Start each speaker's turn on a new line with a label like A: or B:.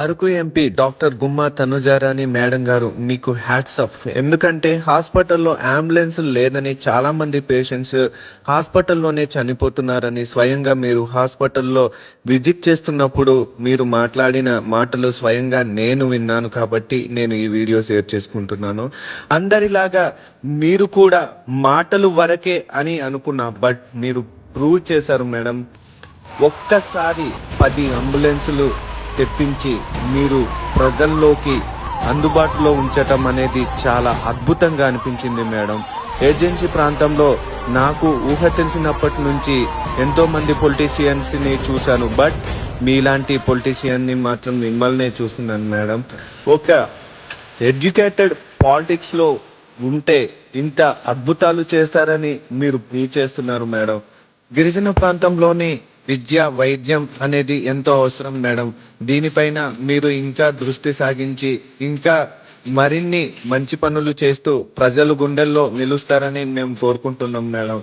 A: Araku MP doctor గుమ్మా Tanujarani madam గారు మీకు హ్యాట్స్ ఆఫ్. ఎందుకంటే హాస్పిటల్లో అంబులెన్స్ లేదని చాలా మంది పేషెంట్స్ హాస్పిటల్లోనే చనిపోతున్నారని స్వయంగా మీరు హాస్పిటల్లో విజిట్ చేస్తున్నప్పుడు మీరు మాట్లాడిన మాటలు స్వయంగా నేను విన్నాను. కాబట్టి నేను ఈ వీడియో షేర్ చేసుకుంటున్నాను. అందరిలాగా మీరు కూడా మాటలు వరకే అని అనుకున్నా, బట్ మీరు ప్రూవ్ చేశారు మేడం. ఒక్కసారి 10 అంబులెన్సులు తెప్పించి మీరు ప్రజల్లోకి అందుబాటులో ఉంచటం అనేది చాలా అద్భుతంగా అనిపించింది మేడం. ఏజెన్సీ ప్రాంతంలో నాకు ఊహ తెలిసినప్పటి నుంచి ఎంతో మంది పొలిటీషియన్స్ ని చూశాను, బట్ మీలాంటి పొలిటీషియన్ ని మాత్రం మిమ్మల్నే చూస్తున్నాను మేడం. ఒక ఎడ్యుకేటెడ్ పాలిటిక్స్ లో ఉంటే ఇంత అద్భుతాలు చేస్తారని మీరు చేస్తున్నారు మేడం. గిరిజన ప్రాంతంలోని విద్య వైద్యం అనేది ఎంతో అవసరం మేడం. దీనిపైన మీరు ఇంకా దృష్టి సాగించి ఇంకా మరిన్ని మంచి పనులు చేస్తూ ప్రజలు గుండెల్లో నిలుస్తారని మేము కోరుకుంటున్నాం మేడం.